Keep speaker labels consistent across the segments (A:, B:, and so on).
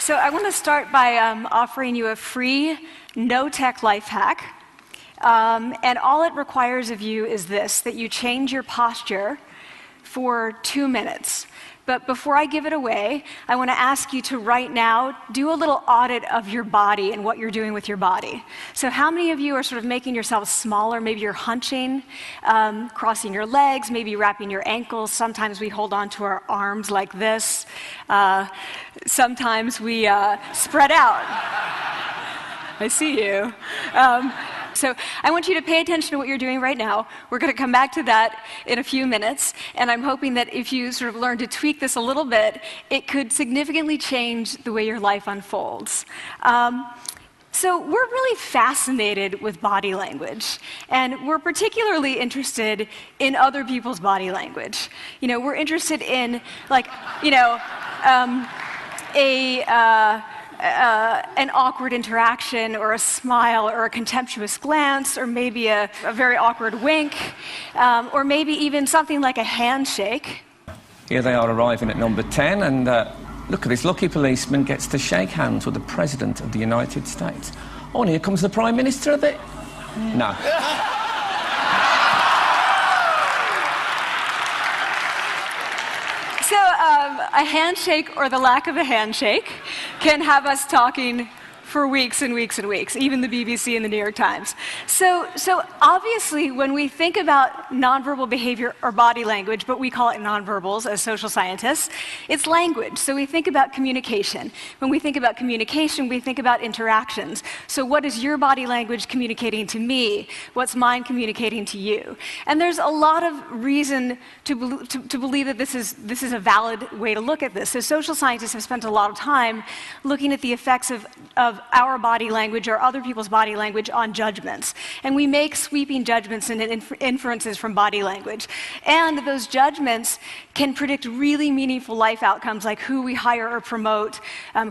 A: So I want to start by offering you a free, no-tech life hack. And all it requires of you is this, that you change your posture for 2 minutes. But before I give it away, I want to ask you to right now do a little audit of your body and what you're doing with your body. So how many of you are sort of making yourselves smaller? Maybe you're hunching, crossing your legs, maybe wrapping your ankles. Sometimes we hold on to our arms like this. Sometimes we spread out. I see you. So I want you to pay attention to what you're doing right now. We're going to come back to that in a few minutes, and I'm hoping that if you sort of learn to tweak this a little bit, it could significantly change the way your life unfolds. So we're really fascinated with body language, and we're particularly interested in other people's body language. You know, we're interested in, like, you know, an awkward interaction, or a smile, or a contemptuous glance, or maybe a very awkward wink, or maybe even something like a handshake.
B: Here they are arriving at number 10, and look at this lucky policeman gets to shake hands with the President of the United States. Oh, and here comes the Prime Minister of it. No.
A: So a handshake, or the lack of a handshake, can have us talking for weeks and weeks and weeks, even the BBC and the New York Times. So obviously, when we think about nonverbal behavior or body language, but we call it nonverbals as social scientists, it's language. So we think about communication. When we think about communication, we think about interactions. So what is your body language communicating to me? What's mine communicating to you? And there's a lot of reason to believe that this is a valid way to look at this. So social scientists have spent a lot of time looking at the effects of our body language or other people's body language on judgments. And we make sweeping judgments and inferences from body language. And those judgments can predict really meaningful life outcomes, like who we hire or promote,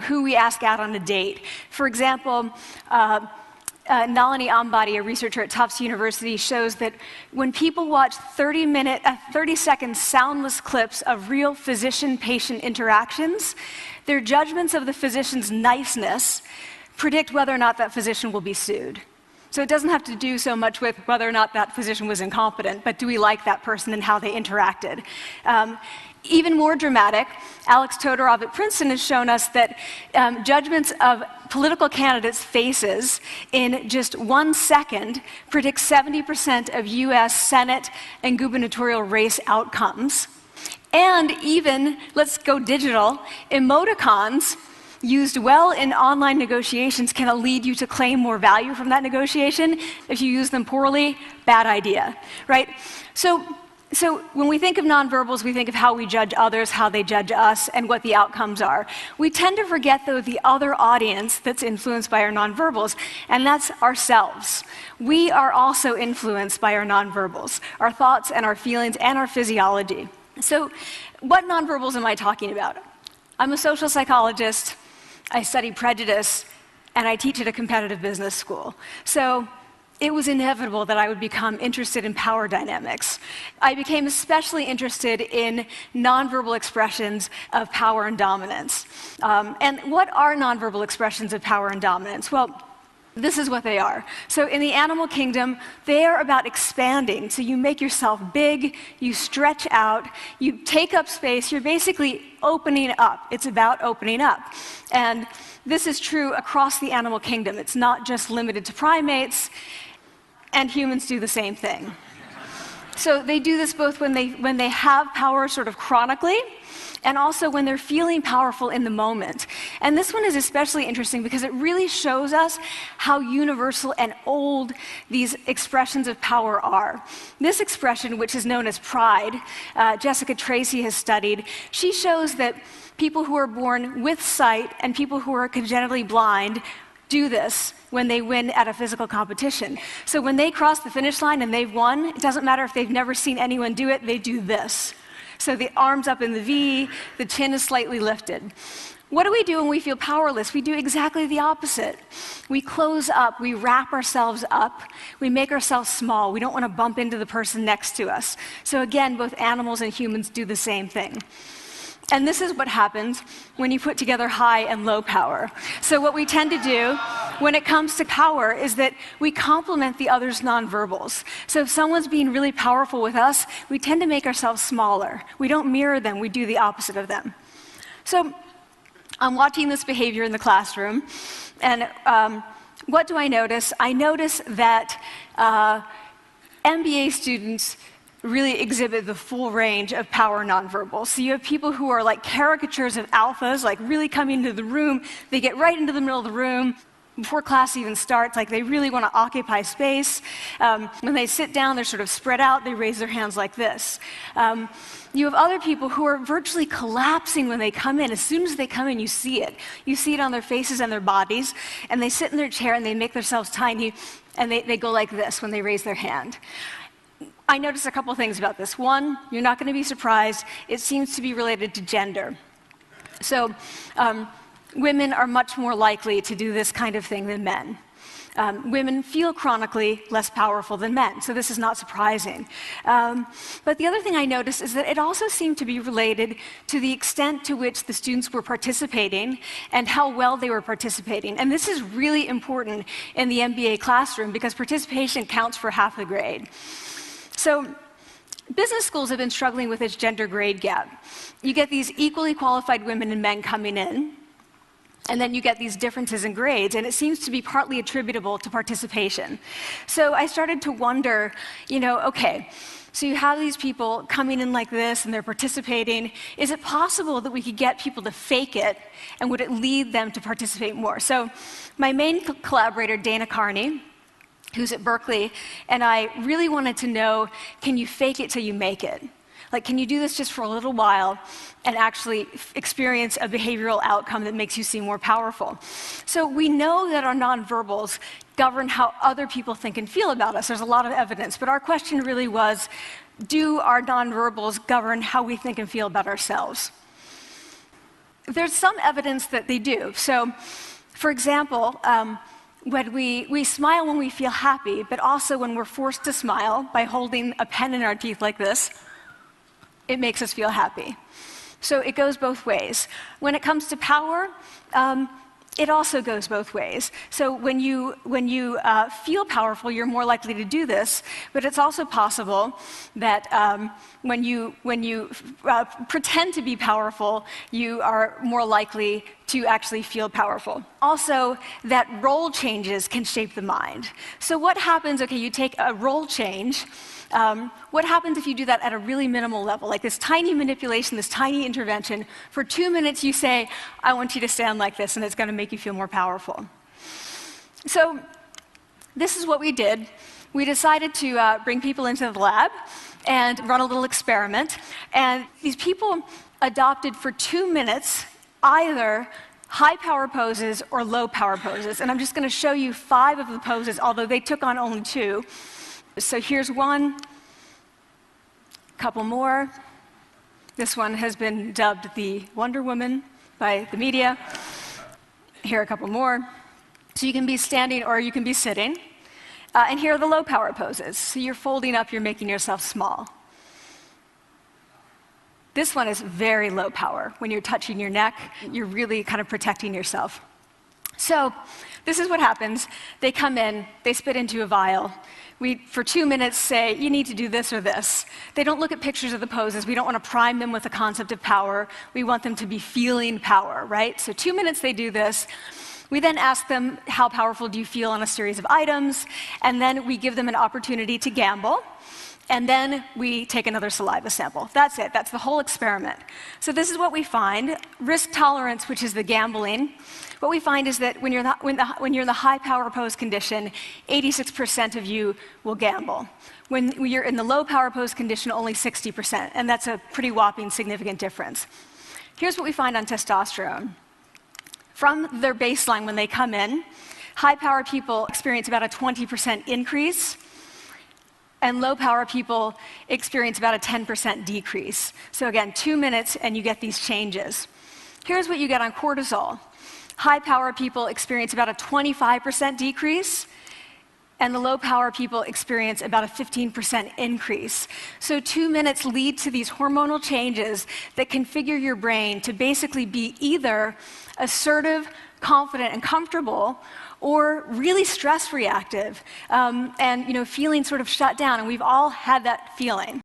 A: who we ask out on a date. For example, Nalini Ambady, a researcher at Tufts University, shows that when people watch 30-second soundless clips of real physician-patient interactions, their judgments of the physician's niceness predict whether or not that physician will be sued. So it doesn't have to do so much with whether or not that physician was incompetent, but do we like that person and how they interacted? Even more dramatic, Alex Todorov at Princeton has shown us that judgments of political candidates' faces in just 1 second predict 70% of US Senate and gubernatorial race outcomes. And even, let's go digital, emoticons used well in online negotiations can lead you to claim more value from that negotiation. If you use them poorly, bad idea, right? So when we think of nonverbals, we think of how we judge others, how they judge us, and what the outcomes are. We tend to forget, though, the other audience that's influenced by our nonverbals, and that's ourselves. We are also influenced by our nonverbals, our thoughts and our feelings and our physiology. So what nonverbals am I talking about? I'm a social psychologist, I study prejudice, and I teach at a competitive business school. So it was inevitable that I would become interested in power dynamics. I became especially interested in nonverbal expressions of power and dominance. And what are nonverbal expressions of power and dominance? Well, this is what they are. So in the animal kingdom, they are about expanding. So you make yourself big, you stretch out, you take up space, you're basically opening up. It's about opening up. And this is true across the animal kingdom. It's not just limited to primates, and humans do the same thing. So they do this both when they have power sort of chronically, and also when they're feeling powerful in the moment. And this one is especially interesting because it really shows us how universal and old these expressions of power are. This expression, which is known as pride, Jessica Tracy has studied, she shows that people who are born with sight and people who are congenitally blind do this when they win at a physical competition. So when they cross the finish line and they've won, it doesn't matter if they've never seen anyone do it, they do this. So the arms up in the V, the chin is slightly lifted. What do we do when we feel powerless? We do exactly the opposite. We close up, we wrap ourselves up, we make ourselves small. We don't want to bump into the person next to us. So again, both animals and humans do the same thing. And this is what happens when you put together high and low power. So what we tend to do when it comes to power is that we complement the other's nonverbals. So if someone's being really powerful with us, we tend to make ourselves smaller. We don't mirror them, we do the opposite of them. So I'm watching this behavior in the classroom, and what do I notice? I notice that MBA students really exhibit the full range of power nonverbals. So you have people who are like caricatures of alphas, like really coming into the room. They get right into the middle of the room before class even starts, like they really want to occupy space. When they sit down, they're sort of spread out. They raise their hands like this. You have other people who are virtually collapsing when they come in. As soon as they come in, you see it. You see it on their faces and their bodies, and they sit in their chair and they make themselves tiny, and they go like this when they raise their hand. I noticed a couple things about this. One, you're not going to be surprised. It seems to be related to gender. So women are much more likely to do this kind of thing than men. Women feel chronically less powerful than men, so this is not surprising. But the other thing I noticed is that it also seemed to be related to the extent to which the students were participating and how well they were participating. And this is really important in the MBA classroom because participation counts for half the grade. So business schools have been struggling with this gender grade gap. You get these equally qualified women and men coming in, and then you get these differences in grades, and it seems to be partly attributable to participation. So I started to wonder, okay, so you have these people coming in like this, and they're participating. Is it possible that we could get people to fake it, and would it lead them to participate more? So my main collaborator, Dana Carney, who's at Berkeley, and I really wanted to know, can you fake it till you make it? Like, can you do this just for a little while and actually experience a behavioral outcome that makes you seem more powerful? So we know that our nonverbals govern how other people think and feel about us. There's a lot of evidence, but our question really was, do our nonverbals govern how we think and feel about ourselves? There's some evidence that they do. So, for example, when we smile when we feel happy, but also when we're forced to smile by holding a pen in our teeth like this, it makes us feel happy. So it goes both ways. When it comes to power, it also goes both ways. So when you feel powerful, you're more likely to do this, but it's also possible that when you pretend to be powerful, you are more likely to actually feel powerful. Also, that role changes can shape the mind. So what happens, okay, you take a role change, what happens if you do that at a really minimal level, like this tiny manipulation, this tiny intervention? For 2 minutes you say, I want you to stand like this, and it's going to make you feel more powerful. So this is what we did. We decided to bring people into the lab and run a little experiment. And these people adopted for 2 minutes either high power poses or low power poses. And I'm just going to show you 5 of the poses, although they took on only 2. So here's one, a couple more. This one has been dubbed the Wonder Woman by the media. Here are a couple more. So you can be standing or you can be sitting. And here are the low power poses. So you're folding up, you're making yourself small. This one is very low power. When you're touching your neck, you're really kind of protecting yourself. So this is what happens. They come in, they spit into a vial. We, for 2 minutes, say, you need to do this or this. They don't look at pictures of the poses. We don't want to prime them with the concept of power. We want them to be feeling power, right? So 2 minutes they do this. We then ask them, how powerful do you feel on a series of items? And then we give them an opportunity to gamble. And then we take another saliva sample. That's it. That's the whole experiment. So this is what we find. Risk tolerance, which is the gambling. What we find is that when you're in the high power pose condition, 86% of you will gamble. When you're in the low power pose condition, only 60%. And that's a pretty whopping significant difference. Here's what we find on testosterone. From their baseline when they come in, high power people experience about a 20% increase, and low power people experience about a 10% decrease. So again, 2 minutes and you get these changes. Here's what you get on cortisol. High power people experience about a 25% decrease, and the low power people experience about a 15% increase. So 2 minutes lead to these hormonal changes that configure your brain to basically be either assertive, confident, and comfortable, or really stress reactive, and feeling sort of shut down. And we've all had that feeling.